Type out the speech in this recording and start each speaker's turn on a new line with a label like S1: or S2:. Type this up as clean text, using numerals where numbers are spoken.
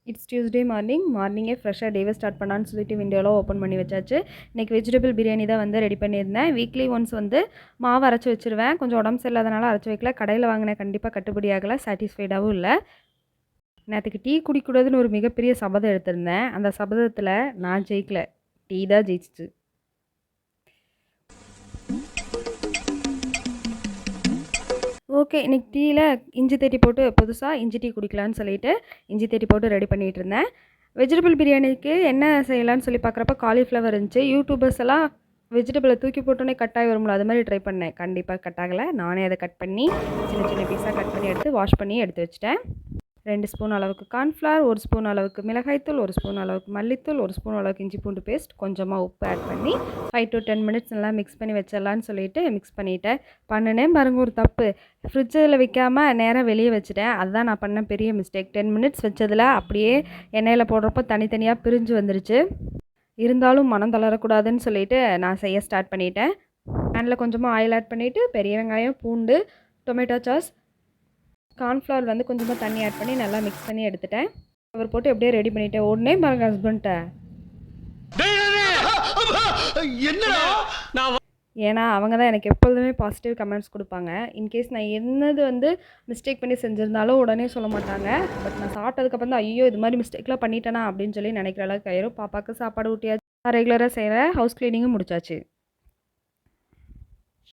S1: It's Tuesday மார்னிங்கே ஃப்ரெஷ்ஷாக டேவை ஸ்டார்ட் பண்ணான்னு சொல்லிட்டு விண்டோலாம் ஓப்பன் பண்ணி வச்சாச்சு. இன்றைக்கி வெஜிடபிள் பிரியாணி தான் வந்து ரெடி பண்ணியிருந்தேன். வீக்லி ஒன்ஸ் வந்து மாவு அரைச்சி வச்சுருவேன். கொஞ்சம் உடம்பு சரியில்லாதனால அரைச்சி வைக்கல. கடையில் வாங்கினேன், கண்டிப்பாக கட்டுப்படி ஆகலை, சாட்டிஸ்ஃபைடாகவும் இல்லை. நேற்றுக்கு டீ குடிக்கூடாதுன்னு ஒரு மிகப்பெரிய சபதம் எடுத்திருந்தேன். அந்த சபதத்தில் நான் ஜெயிக்கல, டீ தான் ஜெயிச்சிச்சு. ஓகே, இன்றைக்கி டீயில் இஞ்சி தட்டி போட்டு புதுசாக இஞ்சி டீ குடிக்கலான்னு சொல்லிட்டு இஞ்சி தட்டி போட்டு ரெடி பண்ணிகிட்டு இருந்தேன். வெஜிடபிள் பிரியாணிக்கு என்ன செய்யலான்னு சொல்லி பார்க்குறப்ப காலிஃப்ளவர் இருந்துச்சு. யூடியூபர்ஸ் எல்லாம் வெஜிடபிளை தூக்கி போட்டோன்னே கட் ஆகி வரும்ல, அது மாதிரி ட்ரை பண்ணேன். கண்டிப்பாக கட் ஆகலை. நானே அதை கட் பண்ணி சின்ன சின்ன பீஸாக கட் பண்ணி எடுத்து வாஷ் பண்ணி எடுத்து வச்சுட்டேன். 2 ஸ்பூன் அளவுக்கு கார்ன்ஃப்ளவர், 1 ஸ்பூன் அளவுக்கு மிளகாய்த்தூள், 1 ஸ்பூன் அளவுக்கு மல்லித்தூள், 1 ஸ்பூன் அளவுக்கு இஞ்சி பூண்டு பேஸ்ட், கொஞ்சமாக உப்பு ஆட் பண்ணி 5 to 10 மினிட்ஸ் நல்லா மிக்ஸ் பண்ணி வச்சிடலான்னு சொல்லிட்டு மிக்ஸ் பண்ணிவிட்டேன். பண்ணினேன் பாருங்கள் ஒரு தப்பு, ஃப்ரிட்ஜில் வைக்காமல் நேராக வெளியே வச்சுட்டேன். அதுதான் நான் பண்ண பெரிய மிஸ்டேக். 10 மினிட்ஸ் வச்சதில் அப்படியே எண்ணெயில் போடுறப்போ தனித்தனியாக பிரிஞ்சு வந்துருச்சு. இருந்தாலும் மனம் தளரக்கூடாதுன்னு சொல்லிட்டு நான் செய்ய ஸ்டார்ட் பண்ணிட்டேன். பேனில் கொஞ்சமாக ஆயில் ஆட் பண்ணிவிட்டு பெரிய வெங்காயம், பூண்டு, டொமேட்டோ சாஸ், கார்ன்ஃப்ளவர் வந்து கொஞ்சமாக தண்ணி ஆட் பண்ணி நல்லா மிக்ஸ் பண்ணி எடுத்துட்டேன். அவர் போட்டு எப்படியே ரெடி பண்ணிவிட்டேன். உடனே பாருங்க ஹஸ்பண்ட்ட, ஏன்னா அவங்க தான் எனக்கு எப்பொழுதுமே பாசிட்டிவ் கமெண்ட்ஸ் கொடுப்பாங்க. இன்கேஸ் நான் என்னது வந்து மிஸ்டேக் பண்ணி செஞ்சுருந்தாலும் உடனே சொல்ல மாட்டாங்க. பட் நான் சாப்பிட்டதுக்கப்புறம் தான் ஐயோ இது மாதிரி மிஸ்டேக்லாம் பண்ணிட்டேனா அப்படின்னு சொல்லி நினைக்கிற அளவுக்கு ஆயிரும். பாப்பாவுக்கு சாப்பாடு ஊட்டியாச்சு, ரெகுலராக செய்கிற ஹவுஸ் க்ளீனிங்கும் முடிச்சாச்சு.